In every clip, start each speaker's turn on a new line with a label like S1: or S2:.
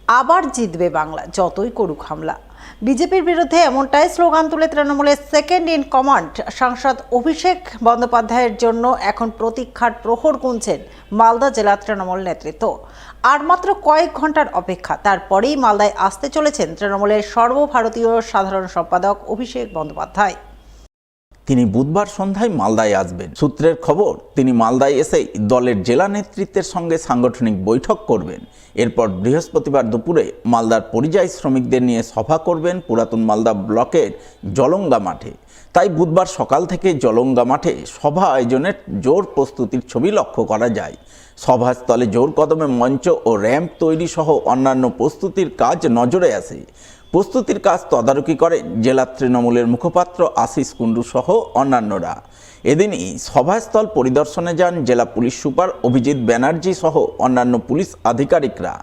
S1: আবার জিতবে বাংলা, যতই করুক হামলা। বিজেপির বিরুদ্ধে এমনটাই স্লোগান তুলে তৃণমূলের সেকেন্ড ইন কমান্ড সাংসদ অভিষেক বন্দ্যোপাধ্যায়ের জন্য এখন প্রতীক্ষার প্রহর গুনছেন মালদা জেলা তৃণমূল নেতৃত্ব। আর মাত্র কয়েক ঘন্টার অপেক্ষা, তারপরেই মালদায় আসতে চলেছেন তৃণমূলের সর্বভারতীয় সাধারণ সম্পাদক অভিষেক বন্দ্যোপাধ্যায়।
S2: তিনি বুধবার সন্ধ্যায় মালদায় আসবেন। সূত্রের খবর, তিনি মালদায় এসেই দলের জেলা নেতৃত্বের সঙ্গে সাংগঠনিক বৈঠক করবেন। এরপর বৃহস্পতিবার দুপুরে মালদার পরিযায়ী শ্রমিকদের নিয়ে সভা করবেন পুরাতন মালদা ব্লকের জলঙ্গা মাঠে। তাই বুধবার সকাল থেকে জলঙ্গা মাঠে সভা আয়োজনের জোর প্রস্তুতির ছবি লক্ষ্য করা যায়। সভাস্থলে জোর কদমে মঞ্চ ও র্যাম্প তৈরি সহ অন্যান্য প্রস্তুতির কাজ নজরে আসে। প্রস্তুতির কাজ তদারকি করেন জেলা তৃণমূলের মুখপাত্র আশিস কুণ্ডু সহ অন্যান্যরা। এদিনই সভাস্থল পরিদর্শনে যান জেলা পুলিশ সুপার অভিজিৎ ব্যানার্জি সহ অন্যান্য পুলিশ আধিকারিকরা।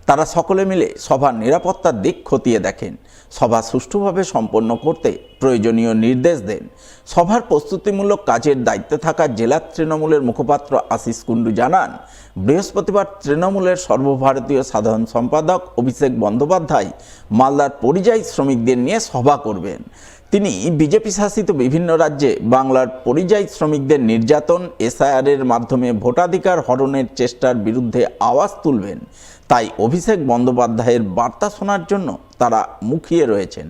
S2: তারা সকলে মিলে সভার নিরাপত্তার দিক খতিয়ে দেখেন, সভা সুষ্ঠুভাবে সম্পন্ন করতে প্রয়োজনীয় নির্দেশ দেন। সভার প্রস্তুতিমূলক কাজের দায়িত্বে থাকা জেলা তৃণমূলের মুখপাত্র আশিস কুণ্ডু জানান, বৃহস্পতিবার তৃণমূলের সর্বভারতীয় সাধারণ সম্পাদক অভিষেক বন্দ্যোপাধ্যায় মালদার পরিযায়ী শ্রমিকদের নিয়ে সভা করবেন। তিনি বিজেপি শাসিত বিভিন্ন রাজ্যে বাংলার পরিযায়ী শ্রমিকদের নির্যাতন, এসআইআরের মাধ্যমে ভোটাধিকার হরণের চেষ্টার বিরুদ্ধে আওয়াজ তুলবেন। তাই অভিষেক বন্দ্যোপাধ্যায়ের বার্তা শোনার জন্য তারা মুখিয়ে রয়েছেন।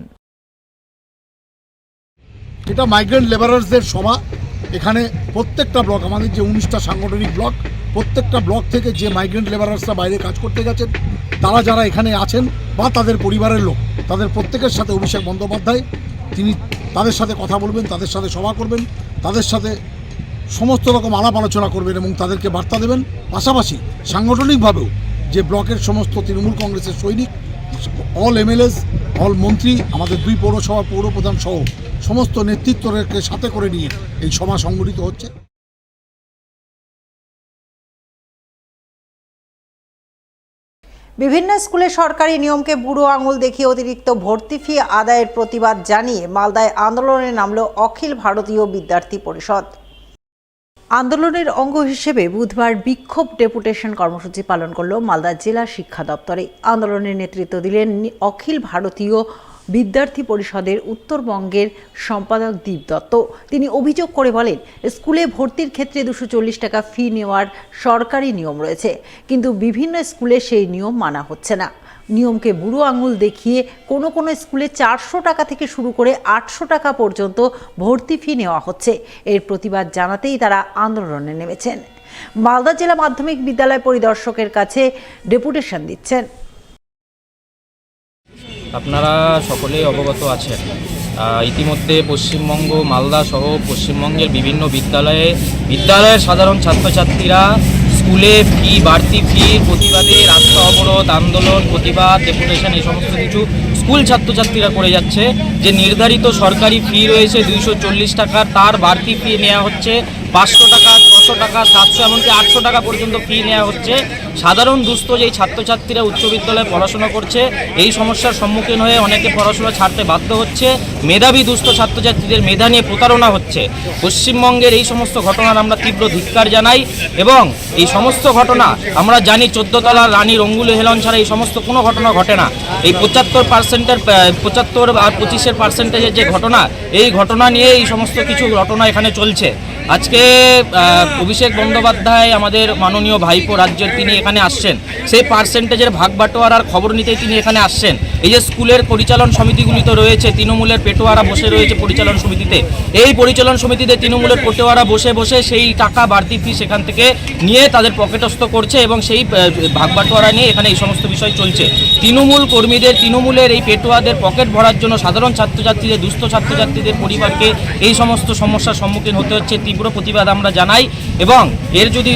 S3: এটা মাইগ্রেন্ট লেবারার্সদের সভা। এখানে প্রত্যেকটা ব্লক, আমাদের যে 19টা সাংগঠনিক ব্লক, প্রত্যেকটা ব্লক থেকে যে মাইগ্রেন্ট লেবারার্সরা বাইরে কাজ করতে গেছেন, তারা যারা এখানে আছেন বা তাদের পরিবারের লোক, তাদের প্রত্যেকের সাথে অভিষেক বন্দ্যোপাধ্যায় তিনি তাদের সাথে কথা বলবেন, তাদের সাথে সভা করবেন, তাদের সাথে সমস্ত রকম আলাপ আলোচনা করবেন এবং তাদেরকে বার্তা দেবেন। পাশাপাশি সাংগঠনিকভাবেও যে ব্লকের সমস্ত তৃণমূল কংগ্রেসের সৈনিক, অল এমএলএস, অল মন্ত্রী, আমাদের 2 পৌরসভার পৌরপ্রধান সহ সমস্ত নেতৃত্বকে সাথে করে নিয়ে এই সভা সংগঠিত হচ্ছে।
S1: বিভিন্ন স্কুলে সরকারি নিয়মকে বুড়ো আঙুল দেখিয়ে অতিরিক্ত ভর্তি ফি আদায়ের প্রতিবাদ জানিয়ে মালদায় আন্দোলনে নামল অখিল ভারতীয় বিদ্যার্থী পরিষদ। আন্দোলনের অঙ্গ হিসেবে বুধবার বিক্ষোভ ডেপুটেশন কর্মসূচি পালন করল মালদা জেলা শিক্ষা দপ্তরে। আন্দোলনের নেতৃত্ব দিলেন অখিল ভারতীয় বিদ্যার্থী পরিষদের উত্তরবঙ্গের সম্পাদক দীপ দত্ত। তিনি অভিযোগ করে বলেন, স্কুলে ভর্তির ক্ষেত্রে 240 টাকা ফি নেওয়ার সরকারি নিয়ম রয়েছে, কিন্তু বিভিন্ন স্কুলে সেই নিয়ম মানা হচ্ছে না। নিয়মকে বুড়ো আঙুল দেখিয়ে কোনো কোনো স্কুলে 400 টাকা থেকে শুরু করে 800 টাকা পর্যন্ত ভর্তি ফি নেওয়া হচ্ছে। এর প্রতিবাদ জানাতেই তারা আন্দোলনে নেমেছেন। মালদা জেলা মাধ্যমিক বিদ্যালয় পরিদর্শকের কাছে ডেপুটেশন দিচ্ছেন।
S4: আপনারা সকলেই অবগত আছেন, ইতিমধ্যে পশ্চিমবঙ্গ, মালদা সহ পশ্চিমবঙ্গের বিভিন্ন বিদ্যালয়ের সাধারণ ছাত্রছাত্রীরা স্কুলে বাড়তি ফির প্রতিবাদে রাস্তা অবরোধ, আন্দোলন, প্রতিবাদ, ডেপুটেশন এই সমস্ত কিছু স্কুল ছাত্রছাত্রীরা করে যাচ্ছে। যে নির্ধারিত সরকারি ফি রয়েছে 240 টাকা, তার বাড়তি ফি নেওয়া হচ্ছে 500 টাকা, 600 টাকা, 700, এমনকি 800 টাকা পর্যন্ত ফি নেওয়া হচ্ছে। সাধারণ দুস্থ যেই ছাত্রছাত্রীরা উচ্চ বিদ্যালয়ে পড়াশোনা করছে, এই সমস্যার সম্মুখীন হয়ে অনেকে পড়াশোনা ছাড়তে বাধ্য হচ্ছে। মেধাবী দুস্থ ছাত্রছাত্রীদের মেধা নিয়ে প্রতারণা হচ্ছে। পশ্চিমবঙ্গের এই সমস্ত ঘটনার আমরা তীব্র ধিক্কার জানাই এবং এই সমস্ত ঘটনা আমরা জানি 14 তলার রানী রঙ্গুলি হেলন ছাড়া এই সমস্ত কোনো ঘটনা ঘটে না। এই 75% আর 25% যে ঘটনা, এই ঘটনা নিয়ে এই সমস্ত কিছু ঘটনা এখানে চলছে। আজকে অভিষেক বন্দ্যোপাধ্যায় আমাদের মাননীয় ভাইপো রাজ্যের, তিনি এখানে আসছেন সেই পার্সেন্টেজের ভাগ বাটোয়ারার খবর নিতেই তিনি এখানে আসছেন। এই যে স্কুলের পরিচালন সমিতিগুলি তো রয়েছে, তৃণমূলের পেটোয়ারা বসে রয়েছে পরিচালন সমিতিতে। এই পরিচালন সমিতিতে তৃণমূলের পেটোয়ারা বসে বসে সেই টাকা বাড়তি ফি সেখান থেকে নিয়ে তাদের পকেটস্থ করছে এবং সেই ভাগ বাটোয়ারা নিয়ে এখানে এই সমস্ত বিষয় চলছে। তৃণমূল কর্মীদের, তৃণমূলের এই পেটোয়াদের পকেট ভরার জন্য সাধারণ ছাত্রছাত্রীদের, দুস্থ ছাত্রছাত্রীদের পরিবারকে এই সমস্ত সমস্যার সম্মুখীন হতে হচ্ছে। তীব্র প্রতিবাদ আমরা জানাই এবং এর যদি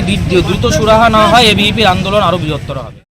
S4: দ্রুত সুরাহা না হয় এবিভিপির আন্দোলন আরও বৃহত্তর হবে।